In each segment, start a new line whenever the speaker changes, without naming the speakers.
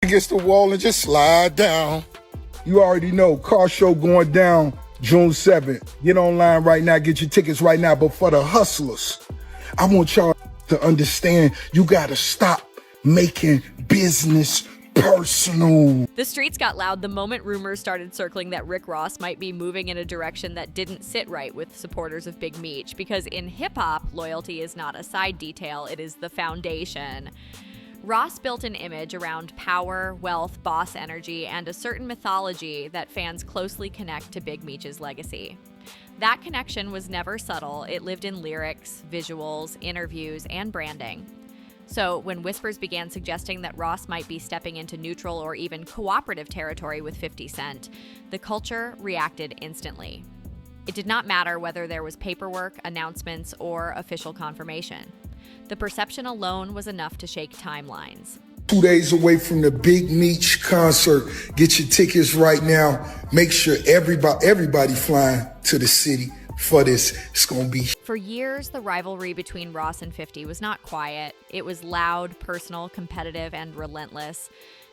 against the wall and just slide down. You already know, car show going down June 7th. Get online right now, get your tickets right now. But for the hustlers, I want y'all to understand you gotta stop making business personal.
The streets got loud the moment rumors started circling that Rick Ross might be moving in a direction that didn't sit right with supporters of Big Meech, because in hip-hop, loyalty is not a side detail, it is the foundation. Ross built an image around power, wealth, boss energy, and a certain mythology that fans closely connect to Big Meech's legacy. That connection was never subtle. It lived in lyrics, visuals, interviews, and branding. So when whispers began suggesting that Ross might be stepping into neutral or even cooperative territory with 50 Cent, the culture reacted instantly. It did not matter whether there was paperwork, announcements, or official confirmation. The perception alone was enough to shake timelines.
2 days away from the Big Meech concert. Get your tickets right now. Make sure everybody flying to the city for this. It's gonna be.
For years, the rivalry between Ross and 50 was not quiet. It was loud, personal, competitive, and relentless.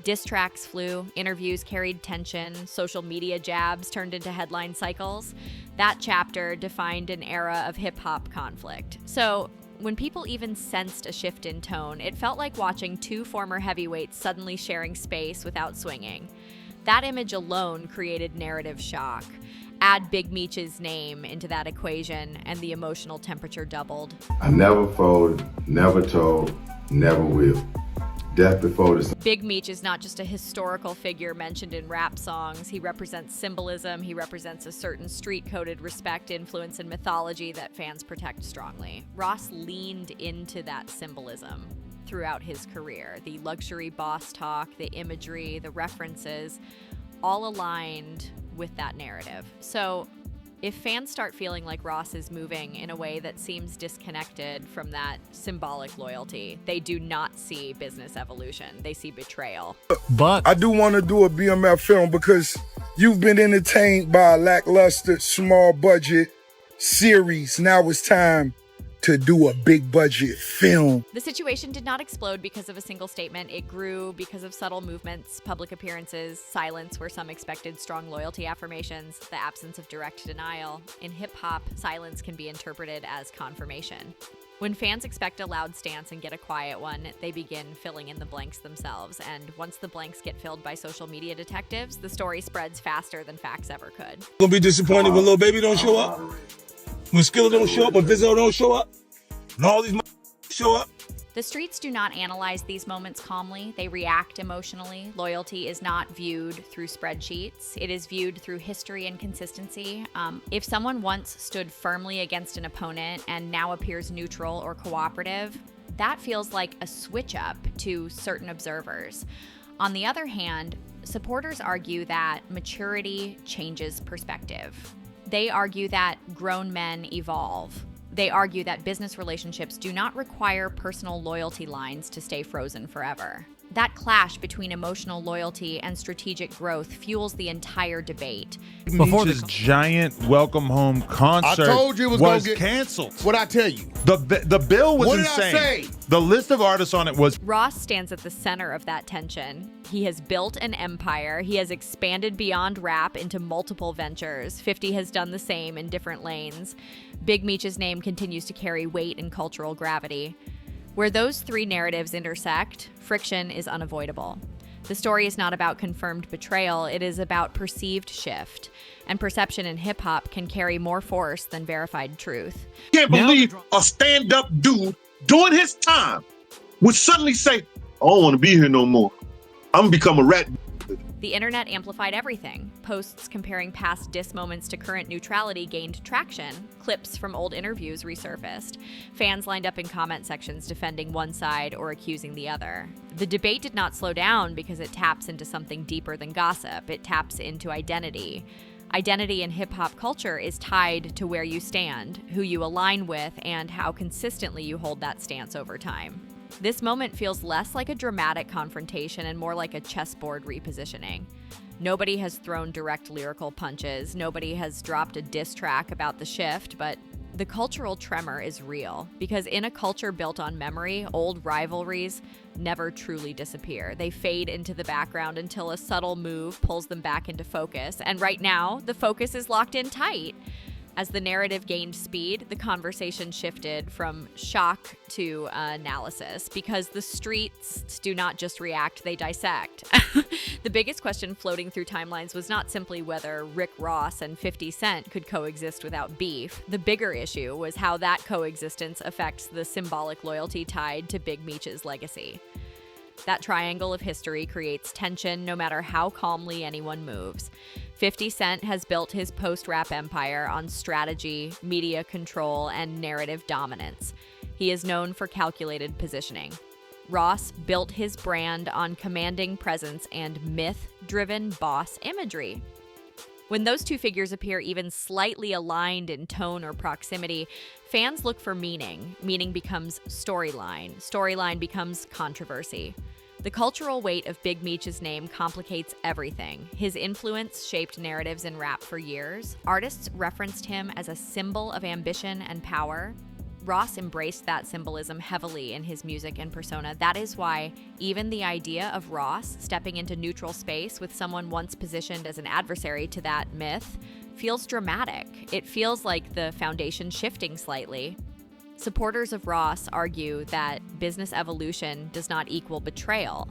Diss tracks flew, interviews carried tension, social media jabs turned into headline cycles. That chapter defined an era of hip-hop conflict. So when people even sensed a shift in tone, it felt like watching two former heavyweights suddenly sharing space without swinging. That image alone created narrative shock. Add Big Meech's name into that equation, and the emotional temperature doubled.
I never folded, never told, never will. Death before the...
Big Meech is not just a historical figure mentioned in rap songs. He represents symbolism. He represents a certain street-coded respect, influence, and mythology that fans protect strongly. Ross leaned into that symbolism throughout his career. The luxury boss talk, the imagery, the references, all aligned with that narrative. So if fans start feeling like Ross is moving in a way that seems disconnected from that symbolic loyalty, they do not see business evolution. They see betrayal.
But I do want to do a BMF film because you've been entertained by a lackluster, small budget series. Now it's time to do a big budget film.
The situation did not explode because of a single statement. It grew because of subtle movements, public appearances, silence where some expected strong loyalty affirmations, the absence of direct denial. In hip-hop, silence can be interpreted as confirmation. When fans expect a loud stance and get a quiet one, they begin filling in the blanks themselves. And once the blanks get filled by social media detectives, the story spreads faster than facts ever could.
Gonna be disappointed when Lil Baby don't show up, when Skilla don't show up, when Vizzo don't show up, and all these show up.
The streets do not analyze these moments calmly. They react emotionally. Loyalty is not viewed through spreadsheets. It is viewed through history and consistency. If someone once stood firmly against an opponent and now appears neutral or cooperative, that feels like a switch up to certain observers. On the other hand, supporters argue that maturity changes perspective. They argue that grown men evolve. They argue that business relationships do not require personal loyalty lines to stay frozen forever. That clash between emotional loyalty and strategic growth fuels the entire debate.
Before this giant welcome home concert
I told you it was gonna get
canceled.
What'd I tell you?
The bill was
What did
insane.
I say?
The list of artists on it was...
Ross stands at the center of that tension. He has built an empire. He has expanded beyond rap into multiple ventures. 50 has done the same in different lanes. Big Meech's name continues to carry weight and cultural gravity. Where those three narratives intersect, friction is unavoidable. The story is not about confirmed betrayal, it is about perceived shift. And perception in hip-hop can carry more force than verified truth.
Can't believe a stand-up dude doing his time would suddenly say, I don't want to be here no more. I'm gonna become a rat.
The internet amplified everything. Posts comparing past diss moments to current neutrality gained traction. Clips from old interviews resurfaced. Fans lined up in comment sections defending one side or accusing the other. The debate did not slow down because it taps into something deeper than gossip. It taps into identity. Identity in hip-hop culture is tied to where you stand, who you align with, and how consistently you hold that stance over time. This moment feels less like a dramatic confrontation and more like a chessboard repositioning. Nobody has thrown direct lyrical punches. Nobody has dropped a diss track about the shift, but The cultural tremor is real because in a culture built on memory, old rivalries never truly disappear. They fade into the background until a subtle move pulls them back into focus. And right now, the focus is locked in tight. As the narrative gained speed, the conversation shifted from shock to analysis because the streets do not just react, they dissect. The biggest question floating through timelines was not simply whether Rick Ross and 50 Cent could coexist without beef. The bigger issue was how that coexistence affects the symbolic loyalty tied to Big Meech's legacy. That triangle of history creates tension no matter how calmly anyone moves. 50 Cent has built his post-rap empire on strategy, media control, and narrative dominance. He is known for calculated positioning. Ross built his brand on commanding presence and myth-driven boss imagery. When those two figures appear even slightly aligned in tone or proximity, fans look for meaning. Meaning becomes storyline. Storyline becomes controversy. The cultural weight of Big Meech's name complicates everything. His influence shaped narratives in rap for years. Artists referenced him as a symbol of ambition and power. Ross embraced that symbolism heavily in his music and persona. That is why even the idea of Ross stepping into neutral space with someone once positioned as an adversary to that myth feels dramatic. It feels like the foundation shifting slightly. Supporters of Ross argue that business evolution does not equal betrayal.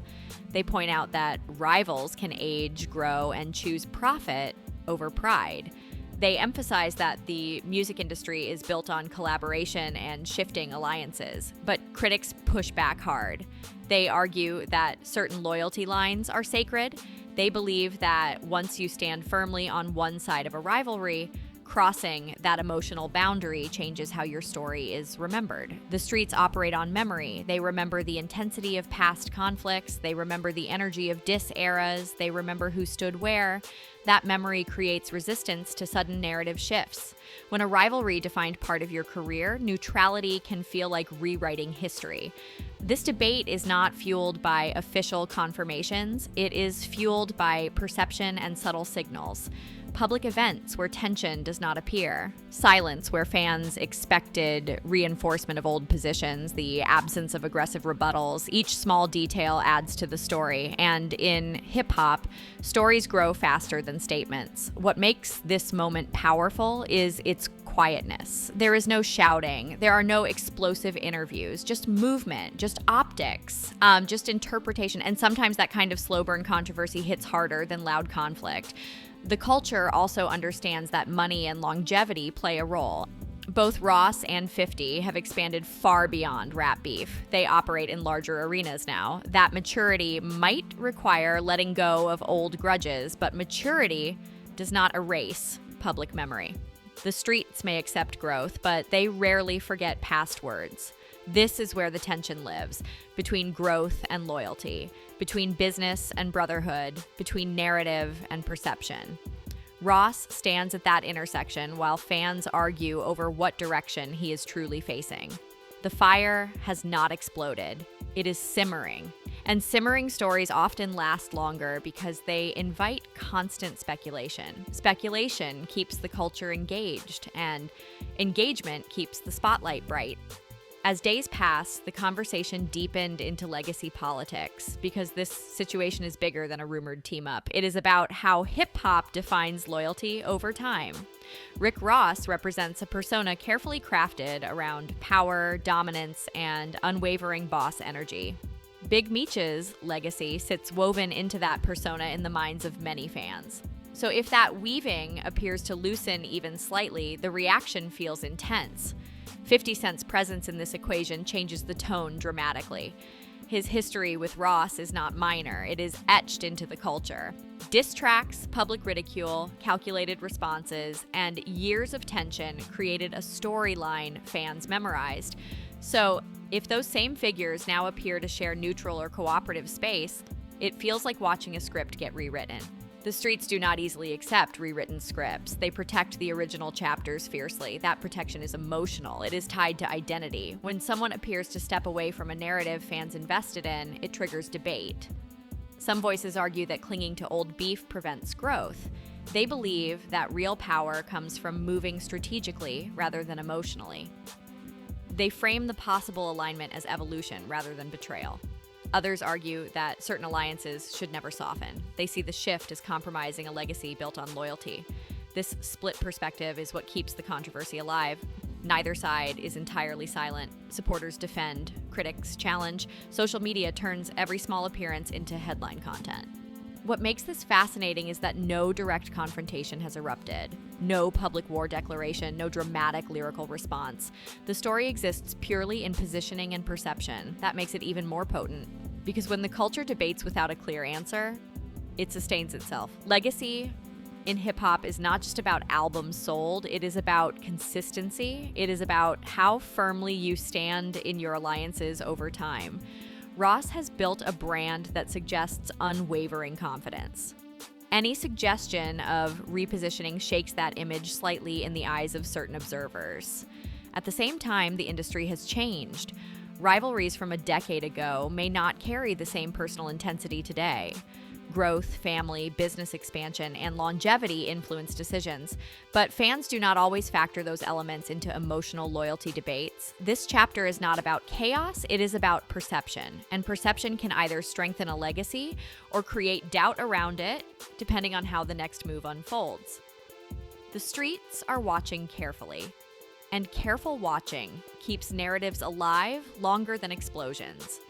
They point out that rivals can age, grow, and choose profit over pride. They emphasize that the music industry is built on collaboration and shifting alliances, but critics push back hard. They argue that certain loyalty lines are sacred. They believe that once you stand firmly on one side of a rivalry, crossing that emotional boundary changes how your story is remembered. The streets operate on memory. They remember the intensity of past conflicts. They remember the energy of diss eras. They remember who stood where. That memory creates resistance to sudden narrative shifts. When a rivalry defined part of your career, neutrality can feel like rewriting history. This debate is not fueled by official confirmations. It is fueled by perception and subtle signals. Public events where tension does not appear, silence where fans expected reinforcement of old positions, the absence of aggressive rebuttals. Each small detail adds to the story, and in hip-hop, stories grow faster than statements. What makes this moment powerful is its quietness. There is no shouting. There are no explosive interviews, just movement, just optics, just interpretation, and sometimes that kind of slow burn controversy hits harder than loud conflict. The culture also understands that money and longevity play a role. Both Ross and 50 have expanded far beyond rap beef. They operate in larger arenas now. That maturity might require letting go of old grudges, but maturity does not erase public memory. The streets may accept growth, but they rarely forget past words. This is where the tension lives, between growth and loyalty, between business and brotherhood, between narrative and perception. Ross stands at that intersection while fans argue over what direction he is truly facing. The fire has not exploded. It is simmering. And simmering stories often last longer because they invite constant speculation. Speculation keeps the culture engaged, and engagement keeps the spotlight bright. As days passed, the conversation deepened into legacy politics because this situation is bigger than a rumored team-up. It is about how hip-hop defines loyalty over time. Rick Ross represents a persona carefully crafted around power, dominance, and unwavering boss energy. Big Meech's legacy sits woven into that persona in the minds of many fans. So if that weaving appears to loosen even slightly, the reaction feels intense. 50 Cent's presence in this equation changes the tone dramatically. His history with Ross is not minor, it is etched into the culture. Diss tracks, public ridicule, calculated responses, and years of tension created a storyline fans memorized. So, if those same figures now appear to share neutral or cooperative space, it feels like watching a script get rewritten. The streets do not easily accept rewritten scripts. They protect the original chapters fiercely. That protection is emotional. It is tied to identity. When someone appears to step away from a narrative fans invested in, it triggers debate. Some voices argue that clinging to old beef prevents growth. They believe that real power comes from moving strategically rather than emotionally. They frame the possible alignment as evolution rather than betrayal. Others argue that certain alliances should never soften. They see the shift as compromising a legacy built on loyalty. This split perspective is what keeps the controversy alive. Neither side is entirely silent. Supporters defend, critics challenge. Social media turns every small appearance into headline content. What makes this fascinating is that no direct confrontation has erupted. No public war declaration, no dramatic lyrical response. The story exists purely in positioning and perception. That makes it even more potent, because when the culture debates without a clear answer, it sustains itself. Legacy in hip-hop is not just about albums sold, it is about consistency. It is about how firmly you stand in your alliances over time. Ross has built a brand that suggests unwavering confidence. Any suggestion of repositioning shakes that image slightly in the eyes of certain observers. At the same time, the industry has changed. Rivalries from a decade ago may not carry the same personal intensity today. Growth, family, business expansion, and longevity influence decisions, but fans do not always factor those elements into emotional loyalty debates. This chapter is not about chaos, it is about perception, and perception can either strengthen a legacy or create doubt around it, depending on how the next move unfolds. The streets are watching carefully, and careful watching keeps narratives alive longer than explosions.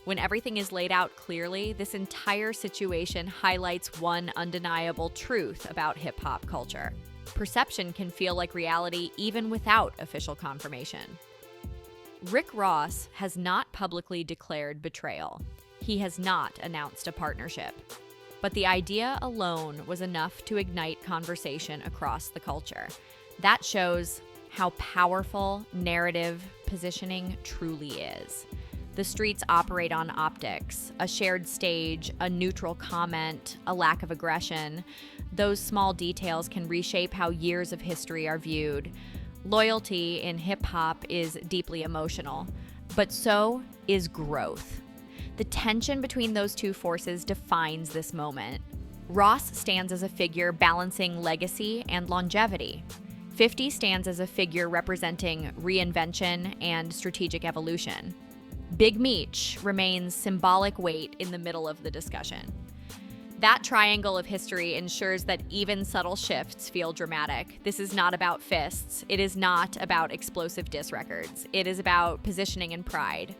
When everything is laid out clearly, this entire situation highlights one undeniable truth about hip-hop culture. Perception can feel like reality even without official confirmation. Rick Ross has not publicly declared betrayal. He has not announced a partnership. But the idea alone was enough to ignite conversation across the culture. That shows how powerful narrative positioning truly is. The streets operate on optics, a shared stage, a neutral comment, a lack of aggression. Those small details can reshape how years of history are viewed. Loyalty in hip-hop is deeply emotional, but so is growth. The tension between those two forces defines this moment. Ross stands as a figure balancing legacy and longevity. 50 stands as a figure representing reinvention and strategic evolution. Big Meech remains symbolic weight in the middle of the discussion. That triangle of history ensures that even subtle shifts feel dramatic. This is not about fists. It is not about explosive diss records. It is about positioning and pride.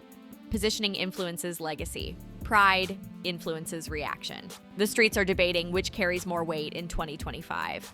Positioning influences legacy. Pride influences reaction. The streets are debating which carries more weight in 2025.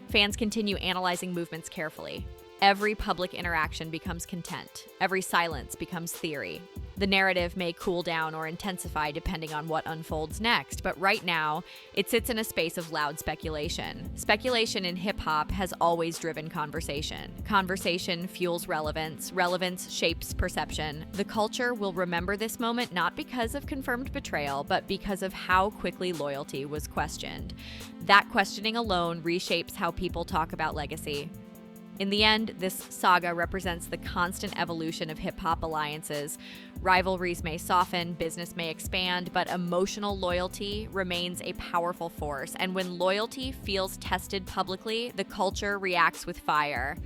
Fans continue analyzing movements carefully. Every public interaction becomes content. Every silence becomes theory. The narrative may cool down or intensify depending on what unfolds next, but right now, it sits in a space of loud speculation. Speculation in hip-hop has always driven conversation. Conversation fuels relevance. Relevance shapes perception. The culture will remember this moment not because of confirmed betrayal, but because of how quickly loyalty was questioned. That questioning alone reshapes how people talk about legacy. In the end, this saga represents the constant evolution of hip-hop alliances. Rivalries may soften, business may expand, but emotional loyalty remains a powerful force. And when loyalty feels tested publicly, the culture reacts with fire.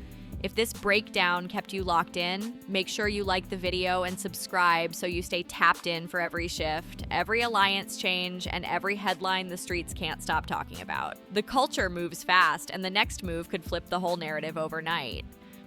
If this breakdown kept you locked in, make sure you like the video and subscribe so you stay tapped in for every shift, every alliance change, and every headline the streets can't stop talking about. The culture moves fast, and the next move could flip the whole narrative overnight.